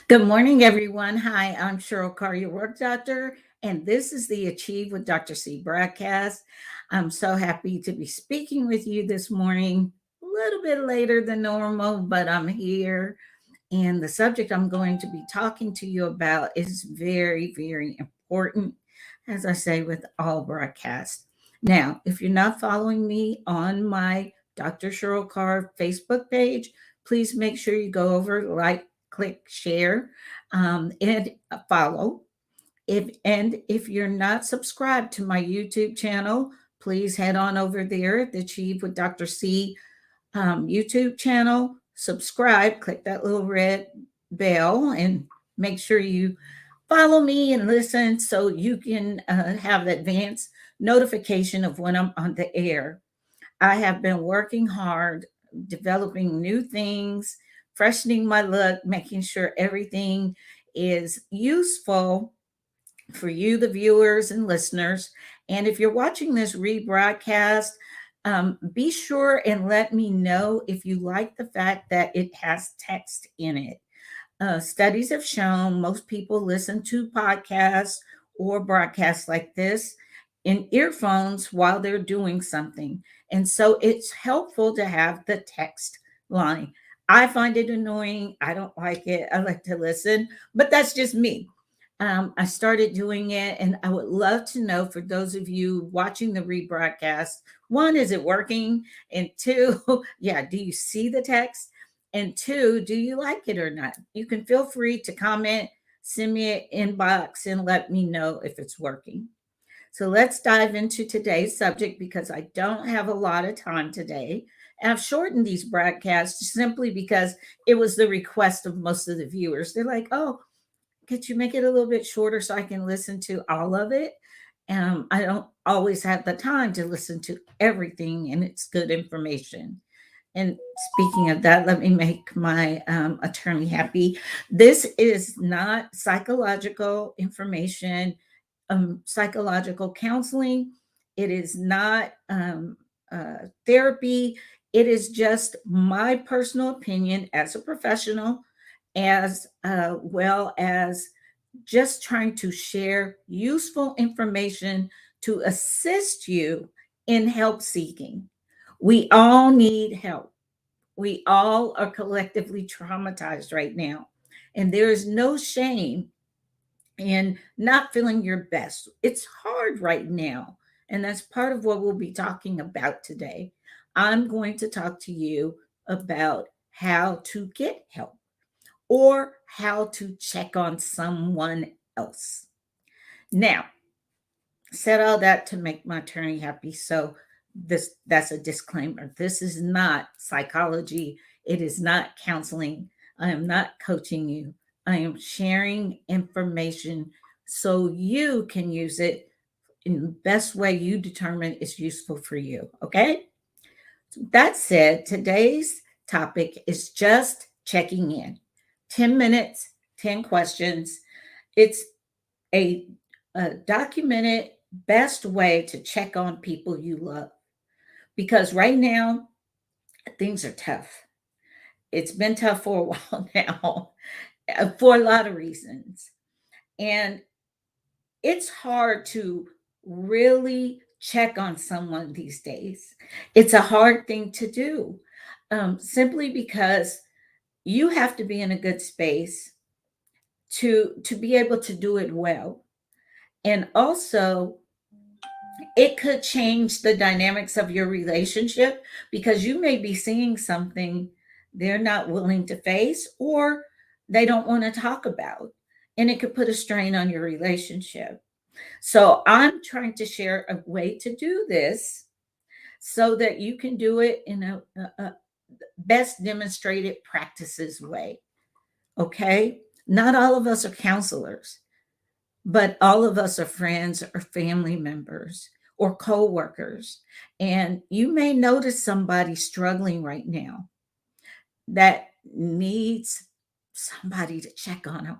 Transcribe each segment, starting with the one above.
Good morning, everyone. Hi, I'm Cheryl Carr, your work doctor, and this is the Achieve with Dr. C broadcast. I'm so happy to be speaking with you this morning, a little bit later than normal, but I'm here. And the subject I'm going to be talking to you about is very, very important, as I say with all broadcasts. Now, if you're not following me on my Dr. Cheryl Carr Facebook page, please make sure you go over, like, click, share, and follow. If you're not subscribed to my YouTube channel, please head on over there, the Achieve with Dr. C YouTube channel, subscribe, click that little red bell, and make sure you follow me and listen so you can have advance notification of when I'm on the air. I have been working hard, developing new things, freshening my look, making sure everything is useful for you, the viewers and listeners. And if you're watching this rebroadcast, be sure and let me know if you like the fact that it has text in it. Studies have shown most people listen to podcasts or broadcasts like this in earphones while they're doing something. And so it's helpful to have the text line. I find it annoying. I don't like it. I like to listen, but that's just me. I started doing it, and I would love to know for those of you watching the rebroadcast, one, is it working? And two, yeah, do you see the text? And two, do you like it or not? You can feel free to comment, send me an inbox, and let me know if it's working. So let's dive into today's subject because I don't have a lot of time today. And I've shortened these broadcasts simply because it was the request of most of the viewers. They're like, oh, could you make it a little bit shorter so I can listen to all of it? I don't always have the time to listen to everything, and it's good information. And speaking of that, let me make my attorney happy. This is not psychological information, psychological counseling. It is not therapy. It is just my personal opinion as a professional, as well as just trying to share useful information to assist you in help seeking. We all need help. We all are collectively traumatized right now. And there is no shame in not feeling your best. It's hard right now. And that's part of what we'll be talking about today. I'm going to talk to you about how to get help or how to check on someone else. Now, said all that to make my attorney happy. So that's a disclaimer. This is not psychology. It is not counseling. I am not coaching you. I am sharing information so you can use it in the best way you determine is useful for you. Okay? That said, today's topic is just checking in. 10 minutes, 10 questions. It's a, a documented best way to check on people you love. Because right now, things are tough. It's been tough for a while now, for a lot of reasons. And it's hard to really check on someone these days. It's a hard thing to do, simply because you have to be in a good space to be able to do it well. And also, it could change the dynamics of your relationship because you may be seeing something they're not willing to face or they don't want to talk about. And it could put a strain on your relationship. So I'm trying to share a way to do this so that you can do it in a best demonstrated practices way. Okay. Not all of us are counselors, but all of us are friends or family members or co-workers. And you may notice somebody struggling right now that needs somebody to check on them.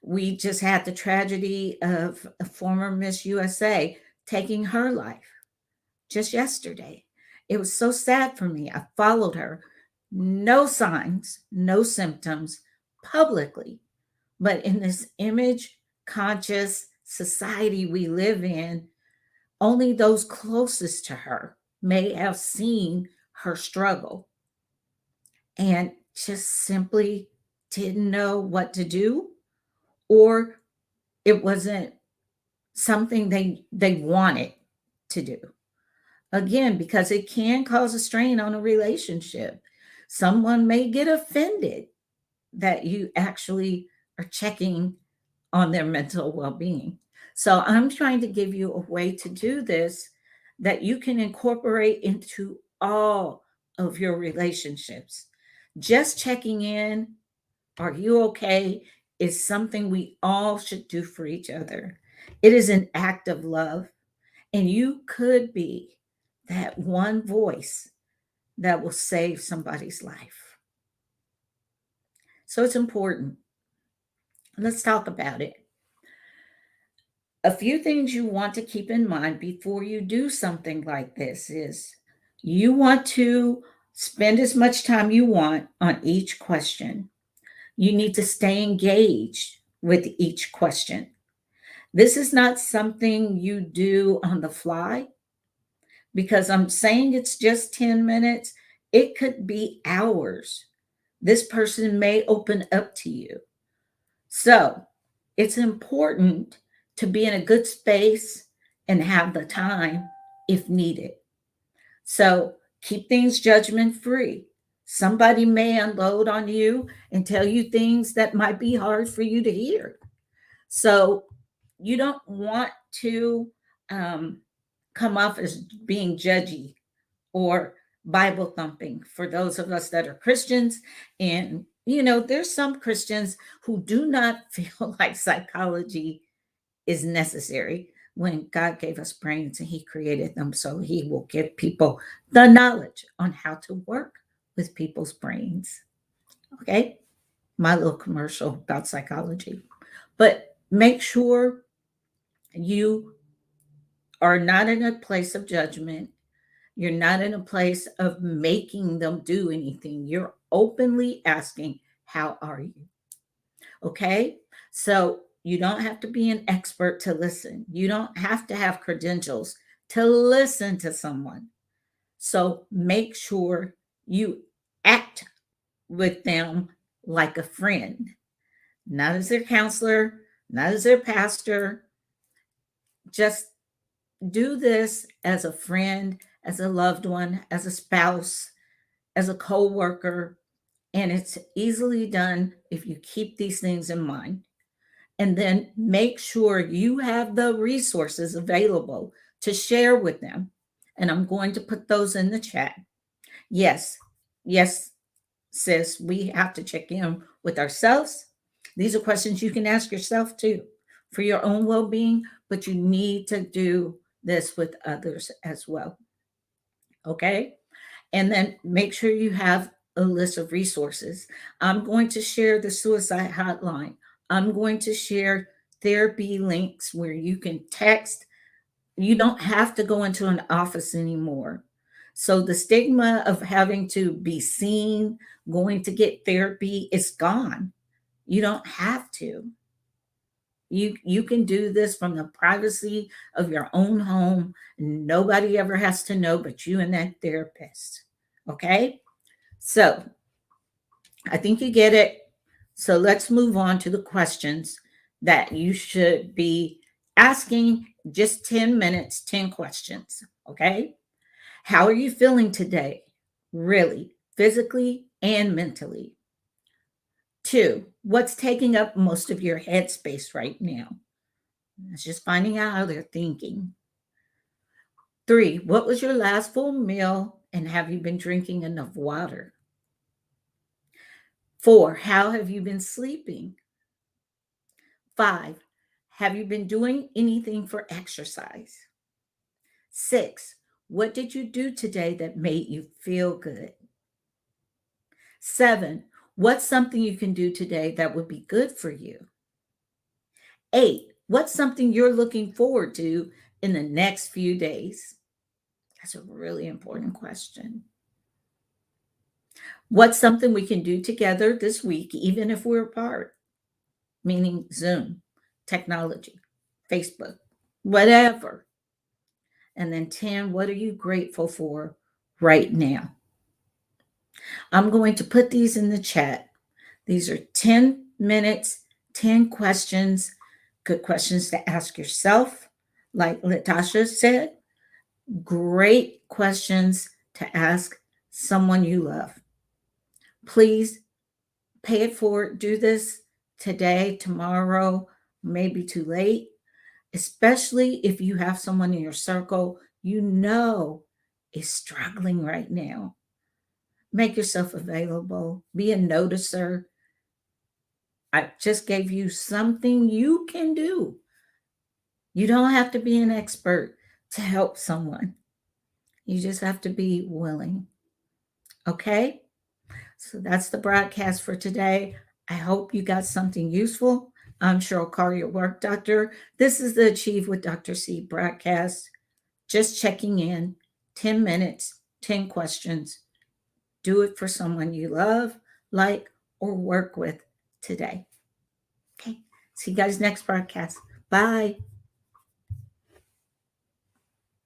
We just had the tragedy of a former Miss USA taking her life just yesterday. It was so sad for me. I followed her. No signs, no symptoms, publicly. But in this image conscious society we live in, only those closest to her may have seen her struggle and just simply didn't know what to do, or it wasn't something they wanted to do. Again, because it can cause a strain on a relationship. Someone may get offended that you actually are checking on their mental well-being. So I'm trying to give you a way to do this that you can incorporate into all of your relationships. Just checking in, are you okay, is something we all should do for each other. It is an act of love, and you could be that one voice that will save somebody's life. So it's important. Let's talk about it. A few things you want to keep in mind before you do something like this is you want to spend as much time you want on each question. You need to stay engaged with each question. This is not something you do on the fly because I'm saying it's just 10 minutes. It could be hours. This person may open up to you. So it's important to be in a good space and have the time if needed. So keep things judgment free. Somebody may unload on you and tell you things that might be hard for you to hear. So you don't want to um, come off as being judgy or Bible thumping for those of us that are Christians. And, there's some Christians who do not feel like psychology is necessary when God gave us brains and He created them. So He will give people the knowledge on how to work with people's brains. Okay. My little commercial about psychology. But make sure you are not in a place of judgment. You're not in a place of making them do anything. You're openly asking, how are you? Okay. So you don't have to be an expert to listen. You don't have to have credentials to listen to someone. So make sure you act with them like a friend, not as their counselor, not as their pastor. Just do this as a friend, as a loved one, as a spouse, as a co-worker, and it's easily done if you keep these things in mind. And then make sure you have the resources available to share with them. And I'm going to put those in the chat. Yes, yes, sis, we have to check in with ourselves. These are questions you can ask yourself too for your own well being, but you need to do this with others as well. Okay. And then make sure you have a list of resources. I'm going to share the suicide hotline. I'm going to share therapy links where you can text. You don't have to go into an office anymore. So the stigma of having to be seen, going to get therapy is gone. You don't have to. You can do this from the privacy of your own home. Nobody ever has to know but you and that therapist. Okay? So I think you get it. So let's move on to the questions that you should be asking. Just 10 minutes, 10 questions. Okay. How are you feeling today? Really, physically and mentally. Two, what's taking up most of your headspace right now? It's just finding out how they're thinking. Three, what was your last full meal and have you been drinking enough water? Four, how have you been sleeping? Five, have you been doing anything for exercise? Six, what did you do today that made you feel good? Seven, what's something you can do today that would be good for you? Eight, what's something you're looking forward to in the next few days? That's a really important question. What's something we can do together this week, even if we're apart? Meaning Zoom, technology, Facebook, whatever. And then 10, what are you grateful for right now? I'm going to put these in the chat. These are 10 minutes, 10 questions, good questions to ask yourself. Like Latasha said, great questions to ask someone you love. Please pay it forward. Do this today, tomorrow, maybe too late, especially if you have someone in your circle you know is struggling right now. Make yourself available, be a noticer. I just gave you something you can do. You don't have to be an expert to help someone. You just have to be willing. Okay? So that's the broadcast for today. I hope you got something useful. I'm Cheryl Carr, your work doctor. This is the Achieve with Dr. C broadcast. Just checking in, 10 minutes, 10 questions. Do it for someone you love, like, or work with today. Okay. See you guys next broadcast. Bye.